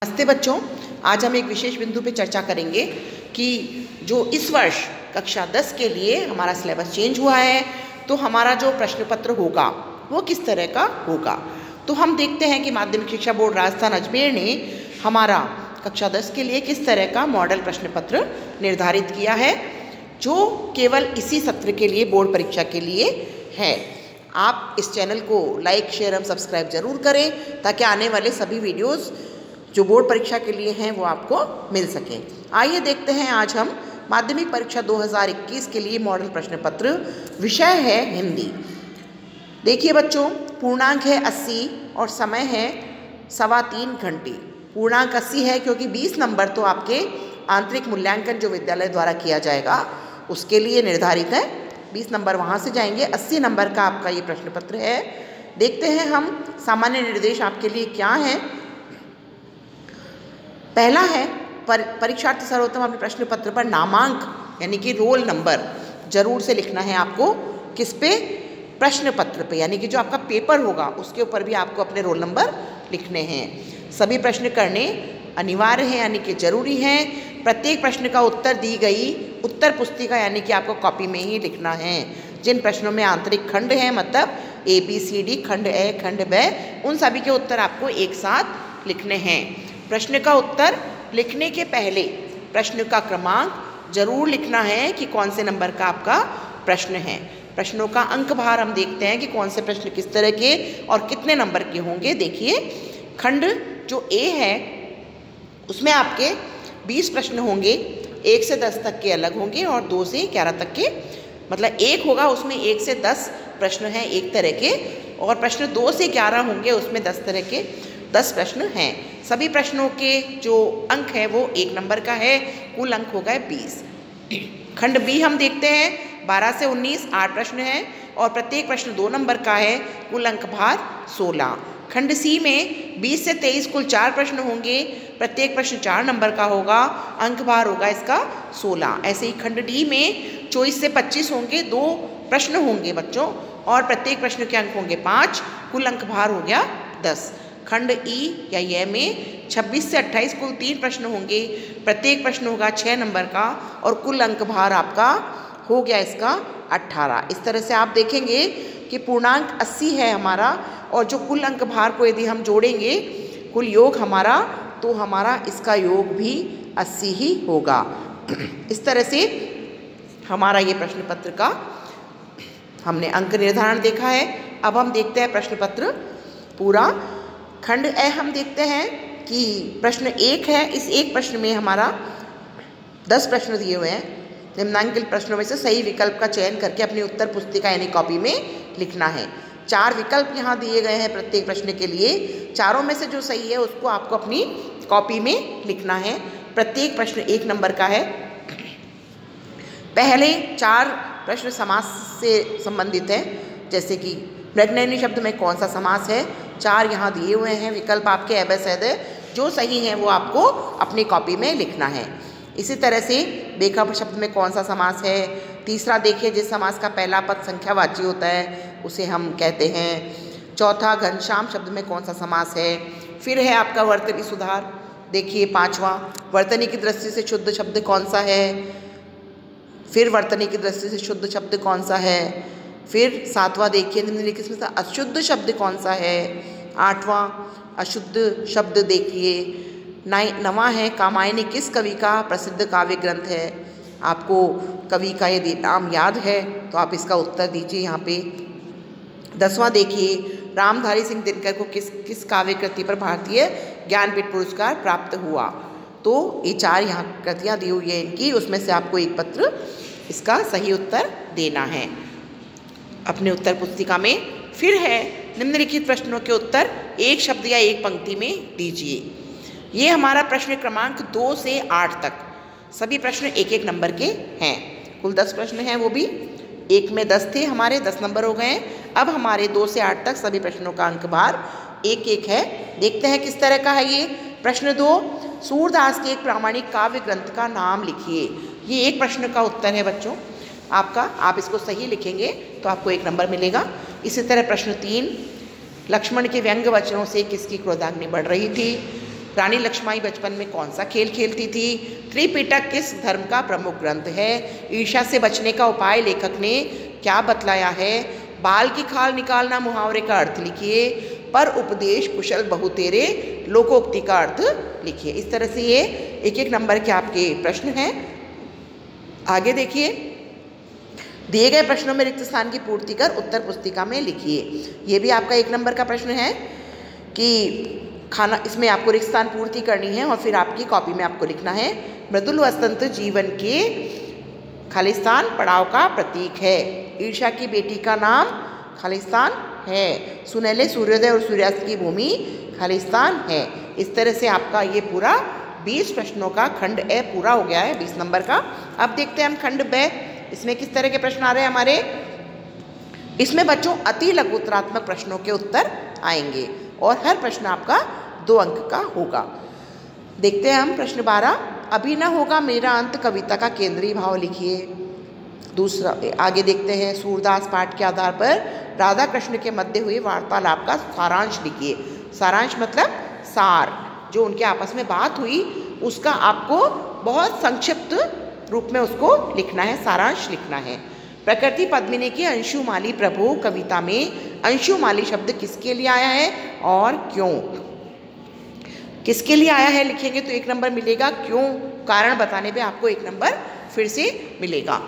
नमस्ते बच्चों, आज हम एक विशेष बिंदु पे चर्चा करेंगे कि जो इस वर्ष कक्षा 10 के लिए हमारा सिलेबस चेंज हुआ है, तो हमारा जो प्रश्न पत्र होगा वो किस तरह का होगा। तो हम देखते हैं कि माध्यमिक शिक्षा बोर्ड राजस्थान अजमेर ने हमारा कक्षा 10 के लिए किस तरह का मॉडल प्रश्न पत्र निर्धारित किया है, जो केवल इसी सत्र के लिए बोर्ड परीक्षा के लिए है। आप इस चैनल को लाइक, शेयर एवं सब्सक्राइब जरूर करें ताकि आने वाले सभी वीडियोज़ जो बोर्ड परीक्षा के लिए हैं वो आपको मिल सकें। आइए देखते हैं, आज हम माध्यमिक परीक्षा 2021 के लिए मॉडल प्रश्न पत्र, विषय है हिंदी। देखिए बच्चों, पूर्णांक है 80 और समय है 3.25 घंटे। पूर्णांक 80 है क्योंकि 20 नंबर तो आपके आंतरिक मूल्यांकन जो विद्यालय द्वारा किया जाएगा उसके लिए निर्धारित है। 20 नंबर वहाँ से जाएंगे। 80 नंबर का आपका ये प्रश्न पत्र है। देखते हैं हम सामान्य निर्देश आपके लिए क्या है। पहला है, परीक्षार्थी सर्वोत्तम अपने प्रश्न पत्र पर नामांक यानी कि रोल नंबर जरूर से लिखना है आपको। किस पे? प्रश्न पत्र पे, यानी कि जो आपका पेपर होगा उसके ऊपर भी आपको अपने रोल नंबर लिखने हैं। सभी प्रश्न करने अनिवार्य हैं यानी कि जरूरी हैं। प्रत्येक प्रश्न का उत्तर दी गई उत्तर पुस्तिका यानी कि आपको कॉपी में ही लिखना है। जिन प्रश्नों में आंतरिक खंड है, मतलब ABCD खंड ए, खंड ब, उन सभी के उत्तर आपको एक साथ लिखने हैं। प्रश्न का उत्तर लिखने के पहले प्रश्न का क्रमांक जरूर लिखना है कि कौन से नंबर का आपका प्रश्न है। प्रश्नों का अंक भार हम देखते हैं कि कौन से प्रश्न किस तरह के और कितने नंबर के होंगे। देखिए, खंड जो A है उसमें आपके 20 प्रश्न होंगे। 1 से 10 तक के अलग होंगे और 2 से 11 तक के, मतलब 1 होगा उसमें 1 से 10 प्रश्न हैं एक तरह के, और प्रश्न 2 से 11 होंगे उसमें 10 तरह के 10 प्रश्न हैं। सभी प्रश्नों के जो अंक है वो 1 नंबर का है। कुल अंक होगा 20। खंड B हम देखते हैं 12 से 19 8 प्रश्न हैं और प्रत्येक प्रश्न 2 नंबर का है। कुल अंक भार 16। खंड C में 20 से 23 कुल 4 प्रश्न होंगे। प्रत्येक प्रश्न 4 नंबर का होगा। अंक भार होगा इसका 16। ऐसे ही खंड D में 24 से 25 होंगे, 2 प्रश्न होंगे बच्चों, और प्रत्येक प्रश्न के अंक होंगे 5। कुल अंक भार हो गया 10। खंड E या ये में 26 से 28 कुल 3 प्रश्न होंगे। प्रत्येक प्रश्न होगा 6 नंबर का और कुल अंक भार आपका हो गया इसका 18। इस तरह से आप देखेंगे कि पूर्णांक 80 है हमारा, और जो कुल अंक भार को यदि हम जोड़ेंगे कुल योग हमारा, तो हमारा इसका योग भी 80 ही होगा। इस तरह से हमारा ये प्रश्न पत्र का हमने अंक निर्धारण देखा है। अब हम देखते हैं प्रश्न पत्र पूरा। खंड ए हम देखते हैं कि प्रश्न 1 है। इस एक प्रश्न में हमारा 10 प्रश्न दिए हुए हैं। निम्नांकित प्रश्नों में से सही विकल्प का चयन करके अपनी उत्तर पुस्तिका यानी कॉपी में लिखना है। 4 विकल्प यहाँ दिए गए हैं प्रत्येक प्रश्न के लिए। चारों में से जो सही है उसको आपको अपनी कॉपी में लिखना है। प्रत्येक प्रश्न 1 नंबर का है। पहले 4 प्रश्न समास से संबंधित है, जैसे कि मृगनयनी शब्द में कौन सा समास है। 4 यहाँ दिए हुए हैं विकल्प आपके एबेसैद, जो सही हैं वो आपको अपनी कॉपी में लिखना है। इसी तरह से बेखा शब्द में कौन सा समास है। तीसरा देखिए, जिस समास का पहला पद संख्यावाची होता है उसे हम कहते हैं। चौथा, घनश्याम शब्द में कौन सा समास है। फिर है आपका वर्तनी सुधार। देखिए 5वां, वर्तनी की दृष्टि से शुद्ध शब्द कौन सा है। फिर वर्तनी की दृष्टि से शुद्ध शब्द कौन सा है। फिर 7वां देखिए, निम्नलिखित में से अशुद्ध शब्द कौन सा है। 8वां, अशुद्ध शब्द देखिए। 9वां है, कामायनी किस कवि का प्रसिद्ध काव्य ग्रंथ है। आपको कवि का यदि नाम याद है तो आप इसका उत्तर दीजिए यहाँ पे। 10वां देखिए, रामधारी सिंह दिनकर को किस काव्य कृति पर भारतीय ज्ञानपीठ पुरस्कार प्राप्त हुआ। तो ये 4 यहाँ कृतियाँ दी हुई है इनकी, उसमें से आपको एक पत्र इसका सही उत्तर देना है अपने उत्तर पुस्तिका में। फिर है, निम्नलिखित प्रश्नों के उत्तर एक शब्द या एक पंक्ति में दीजिए। ये हमारा प्रश्न क्रमांक 2 से 8 तक सभी प्रश्न 1-1 नंबर के हैं। कुल 10 प्रश्न हैं, वो भी 1 में 10 थे हमारे, 10 नंबर हो गए। अब हमारे 2 से 8 तक सभी प्रश्नों का अंक भार 1-1 है। देखते हैं किस तरह का है ये। प्रश्न 2, सूरदास के एक प्रामाणिक काव्य ग्रंथ का नाम लिखिए। ये एक प्रश्न का उत्तर है बच्चों आपका। आप इसको सही लिखेंगे तो आपको 1 नंबर मिलेगा। इसी तरह प्रश्न 3, लक्ष्मण के व्यंग्य वचनों से किसकी क्रोधाग्नि बढ़ रही थी। रानी लक्ष्मीबाई बचपन में कौन सा खेल खेलती थी? त्रिपिटक किस धर्म का प्रमुख ग्रंथ है? ईर्ष्या से बचने का उपाय लेखक ने क्या बतलाया है? बाल की खाल निकालना मुहावरे का अर्थ लिखिए। पर उपदेश कुशल बहु तेरे लोकोक्ति का अर्थ लिखिए। इस तरह से ये एक एक नंबर के आपके प्रश्न हैं। आगे देखिए, दिए गए प्रश्नों में रिक्त स्थान की पूर्ति कर उत्तर पुस्तिका में लिखिए। ये भी आपका 1 नंबर का प्रश्न है कि खाना, इसमें आपको रिक्त स्थान पूर्ति करनी है और फिर आपकी कॉपी में आपको लिखना है मृदुल वसंत जीवन के खालिस्तान पड़ाव का प्रतीक है। ईर्ष्या की बेटी का नाम खालिस्तान है। सुनहले सूर्योदय और सूर्यास्त की भूमि खालिस्तान है। इस तरह से आपका ये पूरा 20 प्रश्नों का खंड ए पूरा हो गया है 20 नंबर का। अब देखते हैं हम खंड ब। इसमें किस तरह के प्रश्न आ रहे हैं हमारे? इसमें बच्चों अति लघुत्तरात्मक प्रश्नों के उत्तर आएंगे और हर प्रश्न आपका 2 अंक का होगा। देखते हैं हम प्रश्न 12। अभी न होगा मेरा अंत कविता का केंद्रीय भाव लिखिए। दूसरा, आगे देखते हैं, सूरदास पाठ के आधार पर राधा कृष्ण के मध्य हुए वार्तालाप का सारांश लिखिए। सारांश मतलब सार, जो उनके आपस में बात हुई उसका आपको बहुत संक्षिप्त रूप में उसको लिखना है, सारांश लिखना है। प्रकृति पद्मिनी की अंशुमाली प्रभु कविता में अंशुमाली शब्द किसके लिए आया है और क्यों? किसके लिए आया है लिखेंगे तो 1 नंबर मिलेगा। क्यों, कारण बताने पे आपको 1 नंबर फिर से मिलेगा।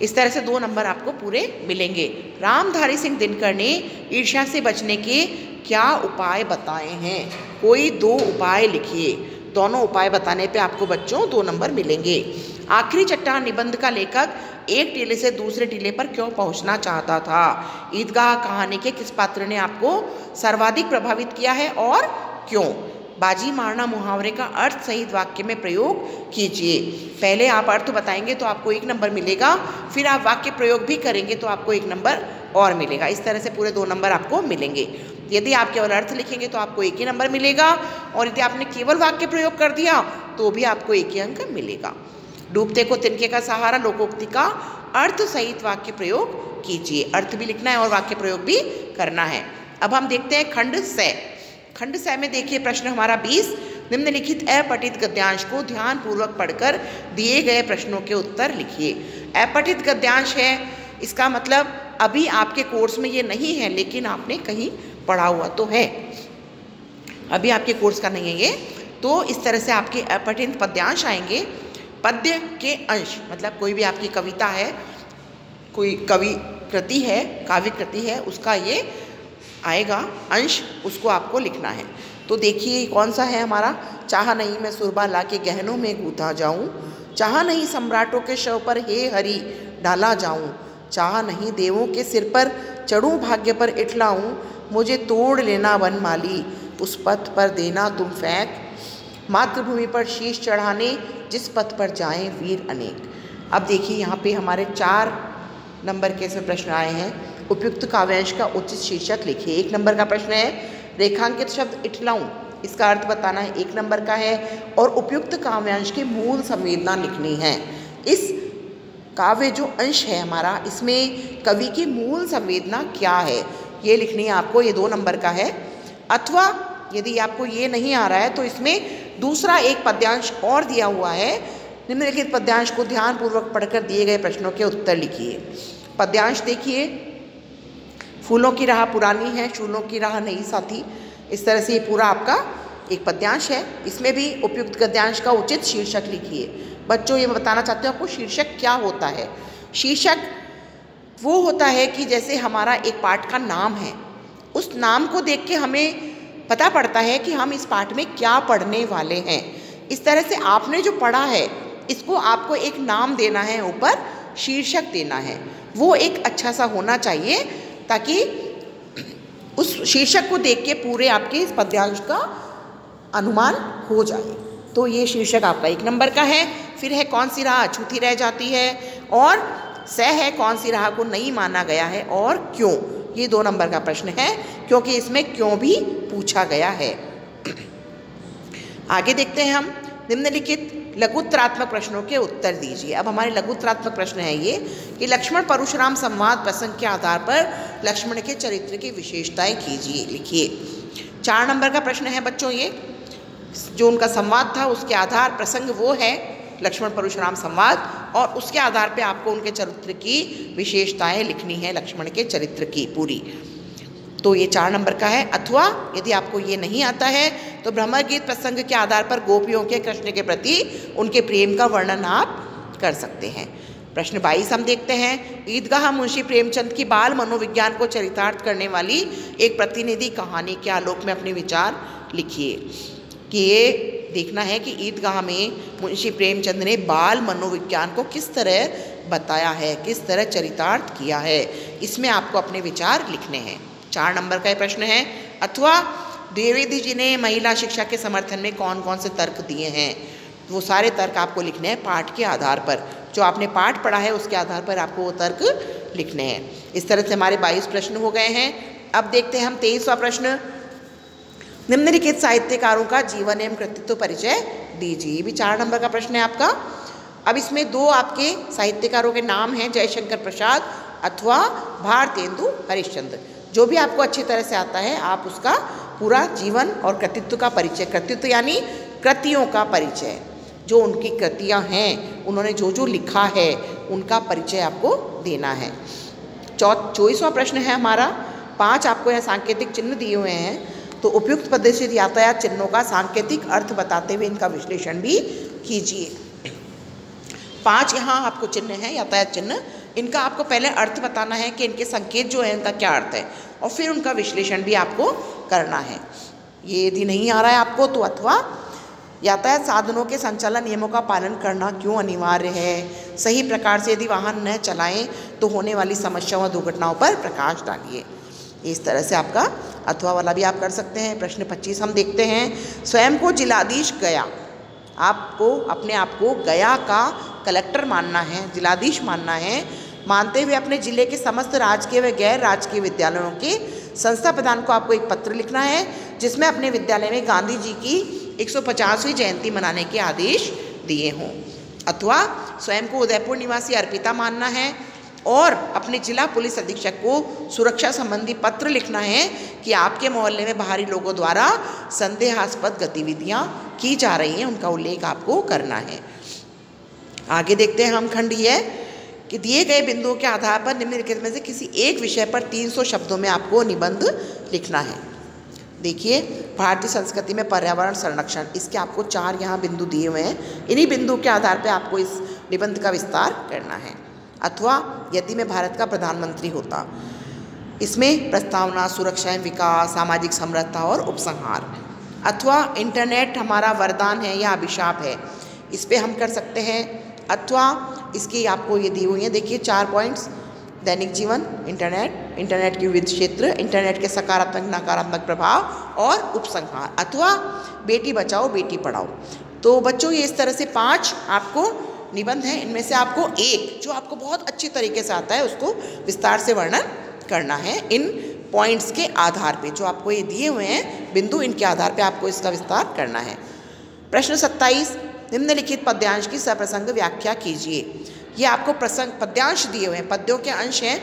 इस तरह से 2 नंबर आपको पूरे मिलेंगे। रामधारी सिंह दिनकर ने ईर्ष्या से बचने के क्या उपाय बताए हैं? कोई 2 उपाय लिखिए। दोनों उपाय बताने पे आपको बच्चों 2 नंबर मिलेंगे। आखिरी चट्टान निबंध का लेखक एक टीले से दूसरे टीले पर क्यों पहुंचना चाहता था? ईदगाह कहानी के किस पात्र ने आपको सर्वाधिक प्रभावित किया है और क्यों? बाजी मारना मुहावरे का अर्थ सहित वाक्य में प्रयोग कीजिए। पहले आप अर्थ बताएंगे तो आपको 1 नंबर मिलेगा, फिर आप वाक्य प्रयोग भी करेंगे तो आपको 1 नंबर और मिलेगा। इस तरह से पूरे 2 नंबर आपको मिलेंगे। यदि आप केवल अर्थ लिखेंगे तो आपको 1 ही नंबर मिलेगा और यदि आपने केवल वाक्य प्रयोग कर दिया तो भी आपको 1 ही अंक मिलेगा। डूबते को तिनके का सहारा लोकोक्ति का अर्थ सहित वाक्य प्रयोग कीजिए। अर्थ भी लिखना है और वाक्य प्रयोग भी करना है। अब हम देखते हैं खंड स। खंड स में देखिए प्रश्न हमारा 20। निम्नलिखित अपठित गद्यांश को ध्यान पूर्वक पढ़कर दिए गए प्रश्नों के उत्तर लिखिए। अपठित गद्यांश है, इसका मतलब अभी आपके कोर्स में ये नहीं है लेकिन आपने कहीं पढ़ा हुआ तो है, अभी आपके कोर्स का नहीं है ये। तो इस तरह से आपके अपठित पद्यांश आएंगे। पद्य के अंश मतलब कोई भी आपकी कविता है, कोई कवि कृति है, काव्य कृति है, उसका ये आएगा अंश, उसको आपको लिखना है। तो देखिए कौन सा है हमारा। चाह नहीं मैं सुरबा ला के गहनों में गूंथा जाऊं, चाह नहीं सम्राटों के शव पर हे हरि डाला जाऊं, चाह नहीं देवों के सिर पर चढ़ूं भाग्य पर इठलाऊं, मुझे तोड़ लेना वनमाली उस पथ पर देना तुम फेंक, मातृभूमि पर शीश चढ़ाने जिस पथ पर जाएं वीर अनेक। अब देखिए यहाँ पे हमारे 4 नंबर के इसमें प्रश्न आए हैं। उपयुक्त काव्यांश का उचित शीर्षक लिखिए। 1 नंबर का प्रश्न है रेखांकित शब्द इठलाऊं, इसका अर्थ बताना है, 1 नंबर का है। और उपयुक्त काव्यांश की मूल संवेदना लिखनी है। इस काव्य जो अंश है हमारा, इसमें कवि की मूल संवेदना क्या है ये लिखनी है आपको, ये 2 नंबर का है। अथवा यदि आपको ये नहीं आ रहा है तो इसमें दूसरा एक पद्यांश और दिया हुआ है। निम्नलिखित पद्यांश को ध्यानपूर्वक पढ़कर दिए गए प्रश्नों के उत्तर लिखिए। पद्यांश देखिए, फूलों की राह पुरानी है, शूलों की राह नई साथी। इस तरह से ये पूरा आपका एक पद्यांश है। इसमें भी उपयुक्त गद्यांश का उचित शीर्षक लिखिए। बच्चों ये मैं बताना चाहती हूँ आपको, शीर्षक क्या होता है। शीर्षक वो होता है कि जैसे हमारा एक पाठ का नाम है, उस नाम को देख के हमें पता पड़ता है कि हम इस पाठ में क्या पढ़ने वाले हैं। इस तरह से आपने जो पढ़ा है इसको आपको एक नाम देना है, ऊपर शीर्षक देना है। वो एक अच्छा सा होना चाहिए ताकि उस शीर्षक को देख के पूरे आपके इस पद्यांश का अनुमान हो जाए। तो ये शीर्षक आपका 1 नंबर का है। फिर है कौन सी राह अछूती रह जाती है, और स है कौन सी राह को नहीं माना गया है और क्यों। ये 2 नंबर का प्रश्न है क्योंकि इसमें क्यों भी पूछा गया है। आगे देखते हैं हम। निम्नलिखित लघुत्तरात्मक प्रश्नों के उत्तर दीजिए। अब हमारे लघुत्तरात्मक प्रश्न है ये कि लक्ष्मण परशुराम संवाद प्रसंग के आधार पर लक्ष्मण के चरित्र की विशेषताएं कीजिए, लिखिए। 4 नंबर का प्रश्न है बच्चों ये। जो उनका संवाद था उसके आधार प्रसंग वो है लक्ष्मण परशुराम संवाद, और उसके आधार पे आपको उनके चरित्र की विशेषताएं लिखनी है, लक्ष्मण के चरित्र की पूरी। तो ये 4 नंबर का है। अथवा यदि आपको ये नहीं आता है तो भ्रमर गीत प्रसंग के आधार पर गोपियों के कृष्ण के प्रति उनके प्रेम का वर्णन आप कर सकते हैं। प्रश्न 22 हम देखते हैं। ईदगाह मुंशी प्रेमचंद की बाल मनोविज्ञान को चरितार्थ करने वाली एक प्रतिनिधि कहानी के आलोक में अपने विचार लिखिए। कि ये देखना है कि ईदगाह में मुंशी प्रेमचंद ने बाल मनोविज्ञान को किस तरह बताया है, किस तरह चरितार्थ किया है, इसमें आपको अपने विचार लिखने हैं। 4 नंबर का ये प्रश्न है। अथवा द्विवेदी जी ने महिला शिक्षा के समर्थन में कौन कौन से तर्क दिए हैं, वो सारे तर्क आपको लिखने हैं पाठ के आधार पर। जो आपने पाठ पढ़ा है उसके आधार पर आपको वो तर्क लिखने हैं। इस तरह से हमारे 22 प्रश्न हो गए हैं। अब देखते हैं हम 23वां प्रश्न। निम्नलिखित साहित्यकारों का जीवन एवं कृतित्व परिचय दीजिए। भी 4 नंबर का प्रश्न है आपका। अब इसमें 2 आपके साहित्यकारों के नाम हैं, जयशंकर प्रसाद अथवा भारतेंदु हरिश्चंद्र। जो भी आपको अच्छी तरह से आता है आप उसका पूरा जीवन और कृतित्व का परिचय, कृतित्व यानी कृतियों का परिचय, जो उनकी कृतियाँ हैं, उन्होंने जो जो लिखा है उनका परिचय आपको देना है। 24वां प्रश्न है हमारा। 5 आपको यहाँ सांकेतिक चिन्ह दिए हुए हैं, तो उपयुक्त प्रदर्शित यातायात चिन्हों का सांकेतिक अर्थ बताते हुए इनका विश्लेषण भी कीजिए। 5 यहाँ आपको चिन्ह हैं, यातायात चिन्ह, इनका आपको पहले अर्थ बताना है कि इनके संकेत जो है इनका क्या अर्थ है, और फिर उनका विश्लेषण भी आपको करना है। ये यदि नहीं आ रहा है आपको तो अथवा यातायात साधनों के संचालन नियमों का पालन करना क्यों अनिवार्य है, सही प्रकार से यदि वाहन न चलाएं तो होने वाली समस्याओं और दुर्घटनाओं पर प्रकाश डालिए। इस तरह से आपका अथवा वाला भी आप कर सकते हैं। प्रश्न 25 हम देखते हैं। स्वयं को जिलाधीश गया, आपको अपने आप को गया का कलेक्टर मानना है, जिलाधीश मानना है, मानते हुए अपने जिले के समस्त राजकीय व गैर राजकीय विद्यालयों के संस्था प्रधान को आपको एक पत्र लिखना है जिसमें अपने विद्यालय में गांधी जी की 150वीं जयंती मनाने के आदेश दिए हों। अथवा स्वयं को उदयपुर निवासी अर्पिता मानना है और अपने जिला पुलिस अधीक्षक को सुरक्षा संबंधी पत्र लिखना है कि आपके मोहल्ले में बाहरी लोगों द्वारा संदेहास्पद गतिविधियां की जा रही हैं, उनका उल्लेख आपको करना है। आगे देखते हैं हम खंड ये कि दिए गए बिंदुओं के आधार पर निम्नलिखित में से किसी एक विषय पर 300 शब्दों में आपको निबंध लिखना है। देखिए, भारतीय संस्कृति में पर्यावरण संरक्षण, इसके आपको 4 यहाँ बिंदु दिए हुए हैं। इन्हीं बिंदु के आधार पर आपको इस निबंध का विस्तार करना है। अथवा यदि मैं भारत का प्रधानमंत्री होता, इसमें प्रस्तावना, सुरक्षा एवं विकास, सामाजिक समरसता और उपसंहार। अथवा इंटरनेट हमारा वरदान है या अभिशाप है, इस पर हम कर सकते हैं। अथवा इसकी आपको ये दी हुई है, देखिए 4 पॉइंट्स। दैनिक जीवन, इंटरनेट के विविध क्षेत्र, इंटरनेट के सकारात्मक नकारात्मक प्रभाव और उपसंहार। अथवा बेटी बचाओ बेटी पढ़ाओ। तो बच्चों ये इस तरह से 5 आपको निबंध हैं, इनमें से आपको एक जो आपको बहुत अच्छी तरीके से आता है उसको विस्तार से वर्णन करना है इन पॉइंट्स के आधार पे। जो आपको ये दिए हुए हैं बिंदु, इनके आधार पे आपको इसका विस्तार करना है। प्रश्न 27, निम्नलिखित पद्यांश की सप्रसंग व्याख्या कीजिए। ये आपको प्रसंग पद्यांश दिए हुए हैं, पद्यों के अंश हैं,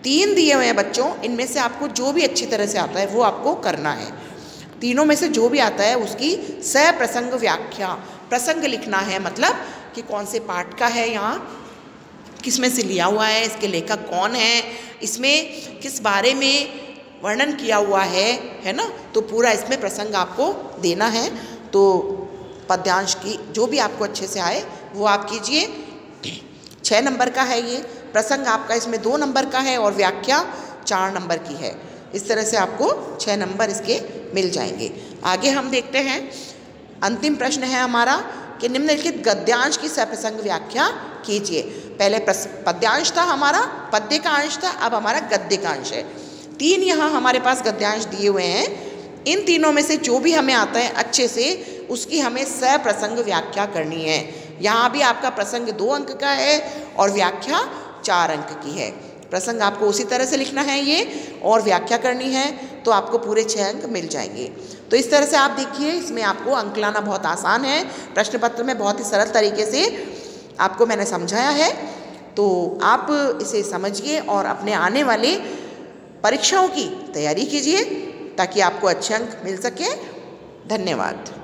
3 दिए हुए हैं बच्चों। इनमें से आपको जो भी अच्छी तरह से आता है वो आपको करना है। तीनों में से जो भी आता है उसकी सप्रसंग व्याख्या, प्रसंग लिखना है, मतलब कि कौन से पाठ का है, यहाँ किस में से लिया हुआ है, इसके लेखक कौन है, इसमें किस बारे में वर्णन किया हुआ है ना। तो पूरा इसमें प्रसंग आपको देना है। तो पद्यांश की जो भी आपको अच्छे से आए वो आप कीजिए। 6 नंबर का है ये प्रसंग आपका, इसमें 2 नंबर का है और व्याख्या 4 नंबर की है। इस तरह से आपको 6 नंबर इसके मिल जाएंगे। आगे हम देखते हैं, अंतिम प्रश्न है हमारा कि निम्नलिखित गद्यांश की सप्रसंग व्याख्या कीजिए। पहले पद्यांश था हमारा, पद्य का अंश था, अब हमारा गद्य का अंश है। 3 यहाँ हमारे पास गद्यांश दिए हुए हैं। इन तीनों में से जो भी हमें आता है अच्छे से उसकी हमें सप्रसंग व्याख्या करनी है। यहाँ भी आपका प्रसंग 2 अंक का है और व्याख्या 4 अंक की है। प्रसंग आपको उसी तरह से लिखना है ये, और व्याख्या करनी है, तो आपको पूरे 6 अंक मिल जाएंगे। तो इस तरह से आप देखिए, इसमें आपको अंक लाना बहुत आसान है। प्रश्न पत्र में बहुत ही सरल तरीके से आपको मैंने समझाया है। तो आप इसे समझिए और अपने आने वाले परीक्षाओं की तैयारी कीजिए ताकि आपको अच्छे अंक मिल सके। धन्यवाद।